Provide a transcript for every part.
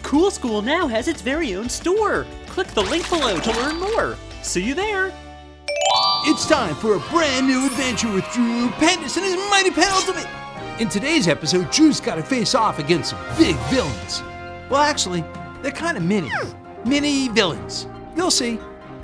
Cool School now has its very own store. Click the link below to learn more. See you there. It's time for a brand new adventure with Drew Pendous and his mighty penultimate. In today's episode, Drew's got to face off against some big villains. Well, actually, they're kind of mini villains. You'll see.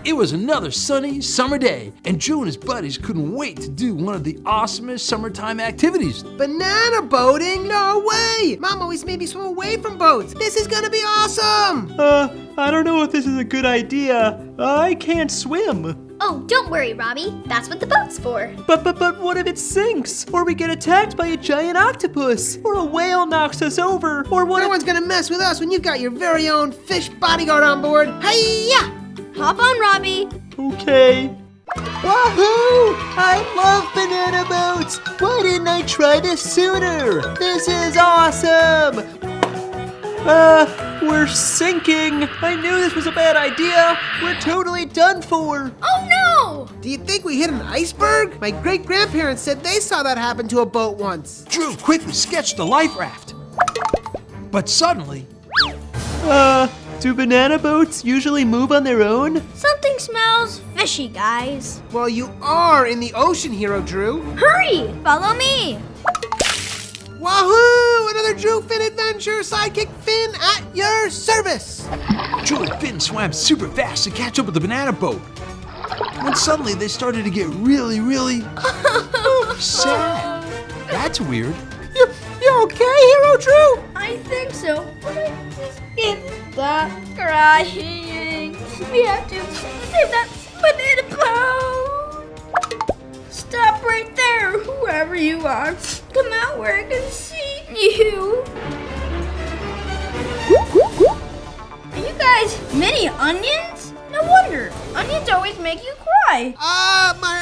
It was another sunny summer day, and Drew and his buddies couldn't wait to do one of the awesomest summertime activities. Banana boating? No way! Mom always made me swim away from boats. This is gonna be awesome! I don't know if this is a good idea. I can't swim. Oh, don't worry, Robbie. That's what the boat's for. But what if it sinks? Or we get attacked by a giant octopus? Or a whale knocks us over? Or what No if... one's gonna mess with us when you've got your very own fish bodyguard on board. Hi-ya! Hop on, Robbie. Okay. Wahoo! I love banana boats! Why didn't I try this sooner? This is awesome! We're sinking. I knew this was a bad idea. We're totally done for. Oh, no! Do you think we hit an iceberg? My great-grandparents said they saw that happen to a boat once. Drew quickly sketched a life raft. But suddenly, Do banana boats usually move on their own? Something smells fishy, guys. Well, you are in the ocean, Hero Drew. Hurry! Follow me. Wahoo! Another Drew Finn adventure! Sidekick Finn at your service! Drew and Finn swam super fast to catch up with the banana boat. When suddenly they started to get really sad. That's weird. You okay, Hero Drew? I think so, but I just can't stop crying. We have to save that banana boat. Stop right there, whoever you are. Come out where I can see you. Are you guys mini onions? No wonder. Onions always make you cry. Ah, my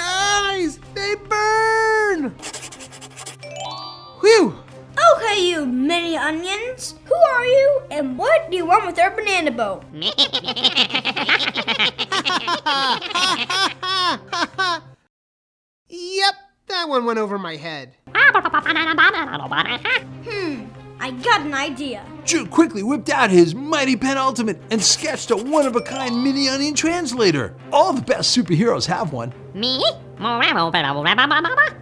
eyes! They burn! Whew! Okay, you mini onions. Who are you and what do you want with our banana boat? Yep, that one went over my head. I got an idea. Drew quickly whipped out his mighty penultimate and sketched a one-of-a-kind mini onion translator. All the best superheroes have one. Me?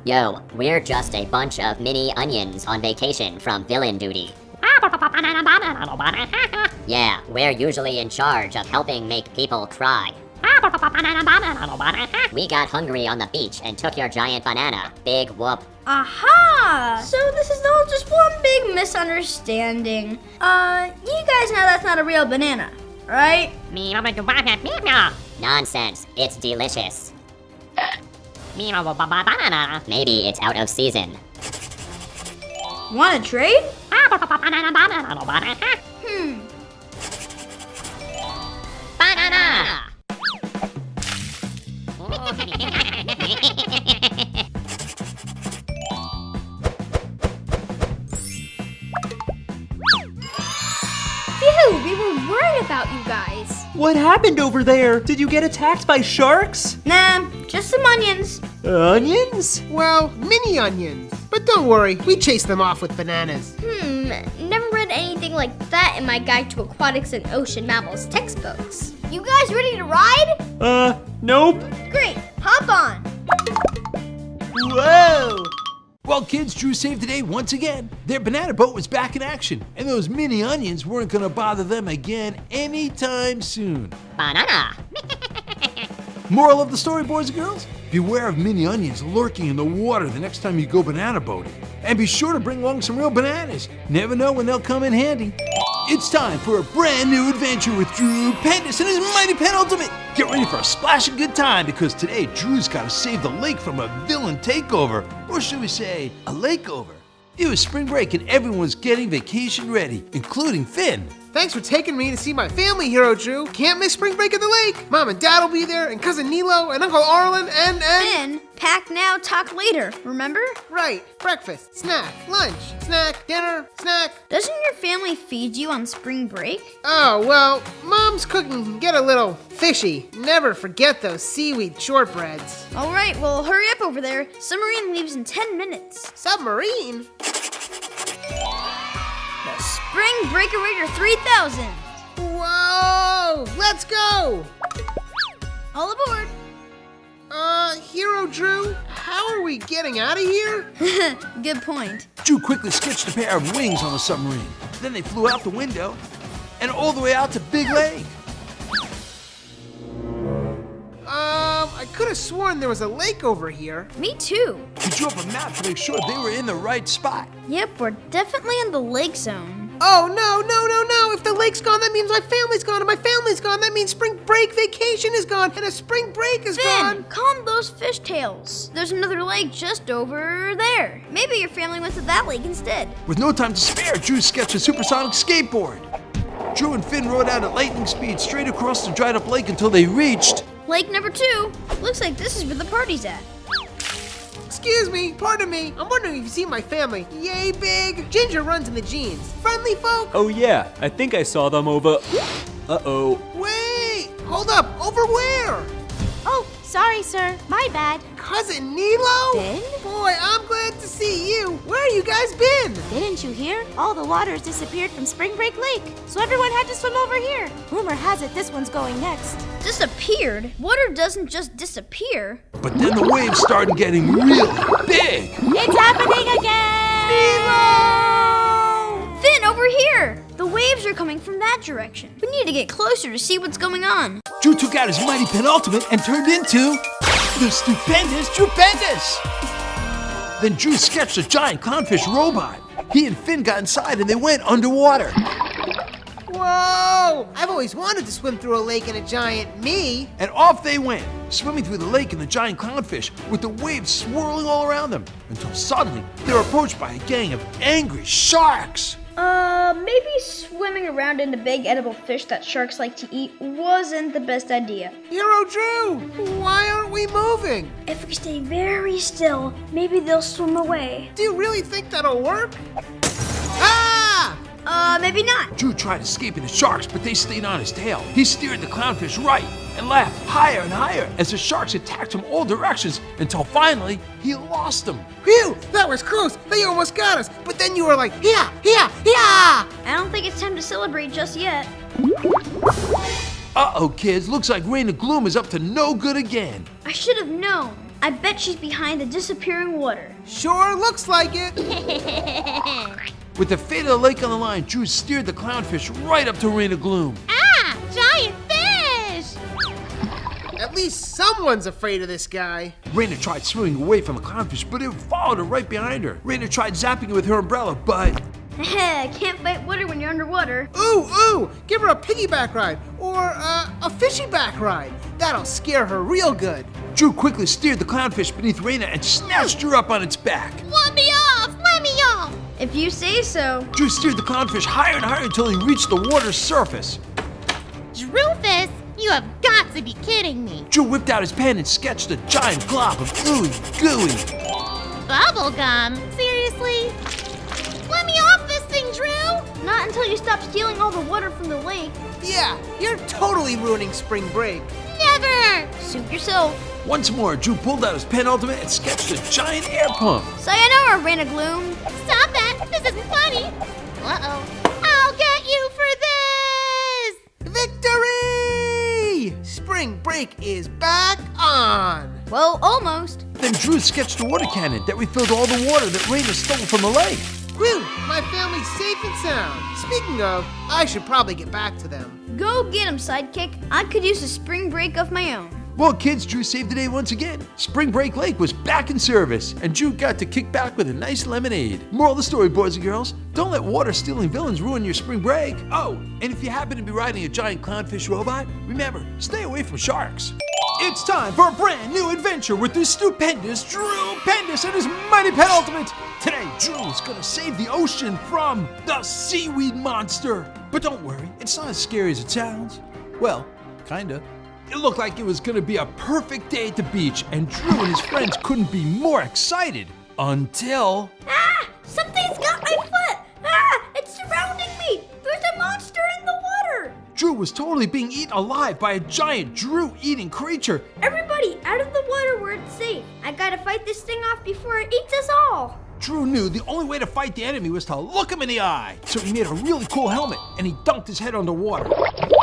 Yo, we're just a bunch of mini onions on vacation from villain duty. Yeah, we're usually in charge of helping make people cry. We got hungry on the beach and took your giant banana. Big whoop. Aha! So this is all just one big misunderstanding. You guys know that's not a real banana, right? Nonsense, it's delicious. Maybe it's out of season. Want to trade? Banana! Phew, we were worried about you guys. What happened over there? Did you get attacked by sharks? Nah, just some onions. Onions? Well, mini onions. But don't worry, we chased them off with bananas. Never read anything like that in my Guide to Aquatics and Ocean Mammals textbooks. You guys ready to ride? Nope. Great, hop on. Whoa! Well, kids, Drew saved the day once again. Their banana boat was back in action, and those mini onions weren't gonna bother them again anytime soon. Banana! Moral of the story, boys and girls? Beware of mini onions lurking in the water the next time you go banana boating. And be sure to bring along some real bananas. Never know when they'll come in handy. It's time for a brand new adventure with Drew Pendous and his mighty penultimate. Get ready for a splashing good time because today Drew's got to save the lake from a villain takeover. Or should we say, a lakeover. It was spring break and everyone was getting vacation ready, including Finn. Thanks for taking me to see my family, Hero Drew. Can't miss spring break at the lake. Mom and Dad will be there, and Cousin Nilo, and Uncle Arlen, and... Finn, pack now, talk later, remember? Right, breakfast, snack, lunch, snack, dinner, snack. Doesn't your family feed you on spring break? Oh, well, Mom's cooking can get a little fishy. Never forget those seaweed shortbreads. All right, well, hurry up over there. Submarine leaves in 10 minutes. Submarine? The Spring Breakerator 3000. Whoa! Let's go! All aboard. Hero Drew, how are we getting out of here? Good point. Drew quickly sketched a pair of wings on the submarine. Then they flew out the window and all the way out to Big Lake. I could have sworn there was a lake over here. Me too. He drew up a map to make sure they were in the right spot. Yep, we're definitely in the lake zone. Oh, no. If the lake's gone, that means my family's gone. And my family's gone, that means spring break vacation is gone. And a spring break is Finn, gone. calm those fishtails. There's another lake just over there. Maybe your family went to that lake instead. With no time to spare, Drew sketched a supersonic skateboard. Drew and Finn rode out at lightning speed straight across the dried up lake until they reached... Lake number 2. Looks like this is where the party's at. Excuse me, pardon me. I'm wondering if you've seen my family. Yay big. Ginger runs in the jeans. Friendly folk. Oh yeah, I think I saw them over... Uh-oh. Wait, hold up. Over where? Oh, sorry, sir. My bad. Cousin Nilo? Finn? Boy, I'm glad to see you. Where you guys been? Didn't you hear? All the water has disappeared from Spring Break Lake, so everyone had to swim over here. Rumor has it this one's going next. Disappeared? Water doesn't just disappear. But then the waves started getting really big. It's happening again! Nemo! Finn, over here! The waves are coming from that direction. We need to get closer to see what's going on. Drew took out his mighty penultimate and turned into the Stupendous Drew Pendous. Then Drew sketched a giant clownfish robot. He and Finn got inside and they went underwater. Whoa! I've always wanted to swim through a lake in a giant me. And off they went, swimming through the lake in the giant clownfish with the waves swirling all around them, until suddenly they were approached by a gang of angry sharks. Maybe swimming around in the big edible fish that sharks like to eat wasn't the best idea. Hero Drew, why aren't we moving? If we stay very still, maybe they'll swim away. Do you really think that'll work? Ah! Maybe not. Drew tried escaping the sharks, but they stayed on his tail. He steered the clownfish right and left, higher and higher, as the sharks attacked from all directions, until finally he lost them. Phew, that was close. They almost got us. But then you were like, yeah! I don't think it's time to celebrate just yet. Uh-oh, kids, looks like Rain of Gloom is up to no good again. I should have known. I bet she's behind the disappearing water. Sure looks like it. With the fate of the lake on the line, Drew steered the clownfish right up to Rain of Gloom. Ah! Giant fish! At least someone's afraid of this guy. Raina tried swimming away from the clownfish, but it followed her right behind her. Raina tried zapping it with her umbrella, but... Can't fight water when you're underwater. Ooh, give her a piggyback ride or a fishy back ride. That'll scare her real good. Drew quickly steered the clownfish beneath Raina and snatched her up on its back. Let me off! Let me off! If you say so. Drew steered the clownfish higher and higher until he reached the water's surface. Rufus, you have got to be kidding me. Drew whipped out his pen and sketched a giant glob of ooey gooey. Bubblegum? Seriously? Let me off this thing, Drew! Not until you stop stealing all the water from the lake. Yeah, you're totally ruining spring break. Never! Suit yourself. Once more, Drew pulled out his penultimate and sketched a giant air pump. Sayonara, Rain of Gloom. Stop that! This isn't funny! Uh-oh. I'll get you for this! Victory! Spring break is back on. Well, almost. Then Drew sketched a water cannon that refilled all the water that Raina stole from the lake. Whew, my family's safe and sound. Speaking of, I should probably get back to them. Go get him, sidekick. I could use a spring break of my own. Well, kids, Drew saved the day once again. Spring Break Lake was back in service, and Drew got to kick back with a nice lemonade. Moral of the story, boys and girls, don't let water-stealing villains ruin your spring break. Oh, and if you happen to be riding a giant clownfish robot, remember, stay away from sharks. It's time for a brand new adventure with the Stupendous Drew Pendous and his mighty penultimate. Today, Drew is gonna save the ocean from the seaweed monster. But don't worry, it's not as scary as it sounds. Well, kinda. It looked like it was gonna be a perfect day at the beach, and Drew and his friends couldn't be more excited until... Ah! Something's got my foot! Ah! It's surrounding me! There's a monster in the water! Drew was totally being eaten alive by a giant Drew-eating creature. Everybody, out of the water where it's safe. I gotta fight this thing off before it eats us all. Drew knew the only way to fight the enemy was to look him in the eye. So he made a really cool helmet and he dunked his head underwater.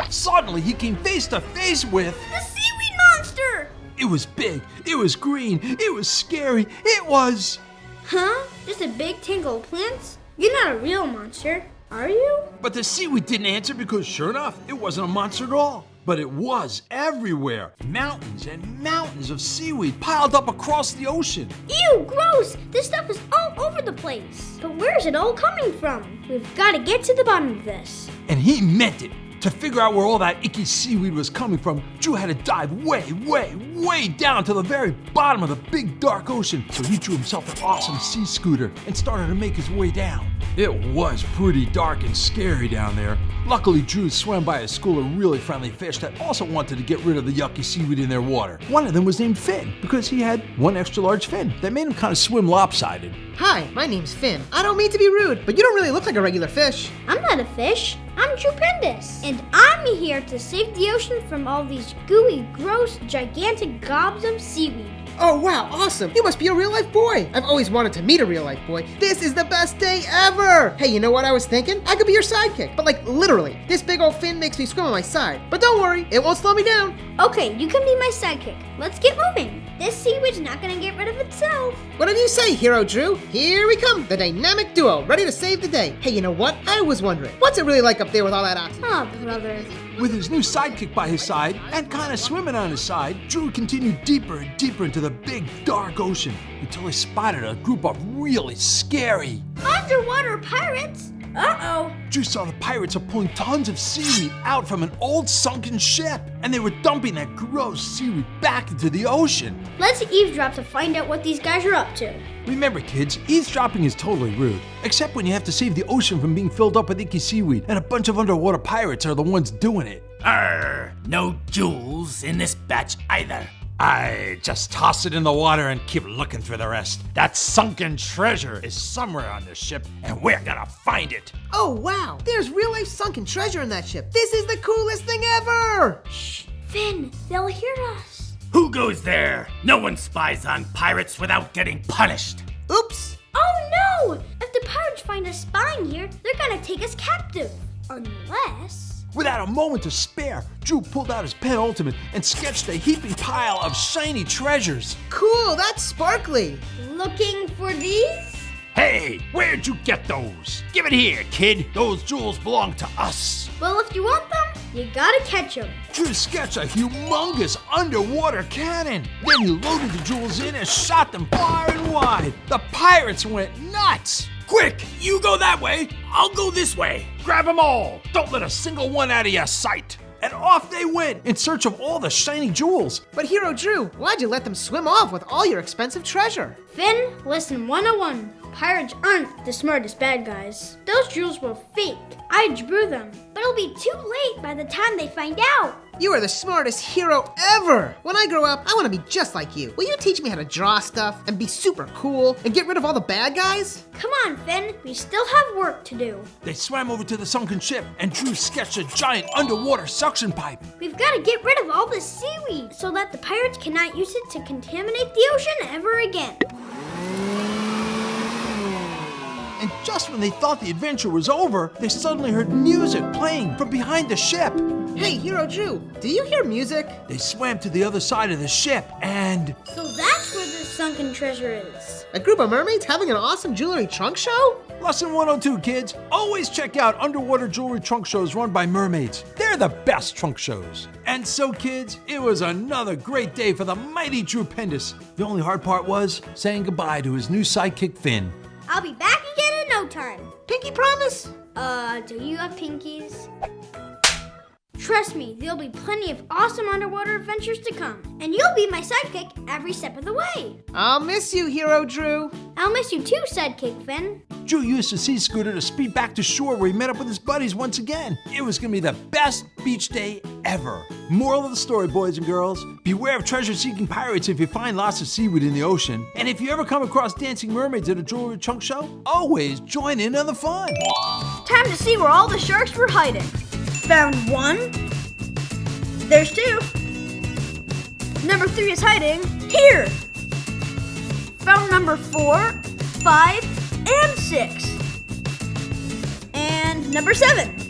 Suddenly, he came face to face with... The seaweed monster! It was big, it was green, it was scary, it was... Huh? Just a big tangle of plants? You're not a real monster, are you? But the seaweed didn't answer because sure enough, it wasn't a monster at all. But it was everywhere. Mountains and mountains of seaweed piled up across the ocean. Ew, gross! This stuff is all over the place. But where's it all coming from? We've got to get to the bottom of this. And he meant it. To figure out where all that icky seaweed was coming from, Drew had to dive way down to the very bottom of the big dark ocean. So he drew himself an awesome sea scooter and started to make his way down. It was pretty dark and scary down there. Luckily, Drew swam by a school of really friendly fish that also wanted to get rid of the yucky seaweed in their water. One of them was named Finn because he had one extra large fin that made him kind of swim lopsided. Hi, my name's Finn. I don't mean to be rude, but you don't really look like a regular fish. I'm not a fish. I'm Stupendous. And I'm here to save the ocean from all these gooey, gross, gigantic gobs of seaweed. Oh wow, awesome! You must be a real-life boy! I've always wanted to meet a real-life boy. This is the best day ever! Hey, you know what I was thinking? I could be your sidekick, but like literally. This big old fin makes me swim on my side. But don't worry, it won't slow me down. Okay, you can be my sidekick. Let's get moving. This seaweed's not gonna get rid of itself. Whatever you say, Hero Drew. Here we come, the dynamic duo, ready to save the day. Hey, you know what? I was wondering, what's it really like up there with all that oxygen? Oh, brother. With his new sidekick by his side and kind of swimming on his side, Drew continued deeper and deeper into the big dark ocean until he spotted a group of really scary... Underwater pirates? Uh-oh. Drew saw the pirates are pulling tons of seaweed out from an old sunken ship, and they were dumping that gross seaweed back into the ocean. Let's eavesdrop to find out what these guys are up to. Remember, kids, eavesdropping is totally rude, except when you have to save the ocean from being filled up with icky seaweed, and a bunch of underwater pirates are the ones doing it. Arr, no jewels in this batch either. I just toss it in the water and keep looking for the rest. That sunken treasure is somewhere on this ship, and we're gonna find it. Oh wow, there's real-life sunken treasure in that ship. This is the coolest thing ever! Shh, Finn, they'll hear us. Who goes there? No one spies on pirates without getting punished. Oops! Oh no! If the pirates find us spying here, they're gonna take us captive. Unless... Without a moment to spare, Drew pulled out his pen ultimate and sketched a heaping pile of shiny treasures. Cool, that's sparkly! Looking for these? Hey, where'd you get those? Give it here, kid. Those jewels belong to us. Well, if you want them, you gotta catch them. Drew sketched a humongous underwater cannon. Then he loaded the jewels in and shot them far and wide. The pirates went nuts. Quick, you go that way, I'll go this way. Grab them all. Don't let a single one out of your sight. And off they went in search of all the shiny jewels. But Hero Drew, why'd you let them swim off with all your expensive treasure? Finn, lesson 101. Pirates aren't the smartest bad guys. Those jewels were fake. I drew them, but it'll be too late by the time they find out. You are the smartest hero ever! When I grow up, I want to be just like you. Will you teach me how to draw stuff and be super cool and get rid of all the bad guys? Come on, Finn. We still have work to do. They swam over to the sunken ship and Drew sketched a giant underwater suction pipe. We've got to get rid of all this seaweed so that the pirates cannot use it to contaminate the ocean ever again. And just when they thought the adventure was over, they suddenly heard music playing from behind the ship. Hey, Hero Drew, do you hear music? They swam to the other side of the ship and... So that's where the sunken treasure is. A group of mermaids having an awesome jewelry trunk show? Lesson 102, kids. Always check out underwater jewelry trunk shows run by mermaids. They're the best trunk shows. And so, kids, it was another great day for the mighty Drew Pendous. The only hard part was saying goodbye to his new sidekick, Finn. I'll be back again in no time. Pinky promise? Do you have pinkies? Trust me, there'll be plenty of awesome underwater adventures to come. And you'll be my sidekick every step of the way. I'll miss you, Hero Drew. I'll miss you too, sidekick Finn. Drew used the sea scooter to speed back to shore where he met up with his buddies once again. It was gonna be the best beach day ever. Moral of the story, boys and girls, beware of treasure-seeking pirates if you find lots of seaweed in the ocean. And if you ever come across dancing mermaids at a jewelry trunk show, always join in on the fun. Time to see where all the sharks were hiding. Found one. There's two. Number 3 is hiding here. Found number 4. 5, and 6. And number 7.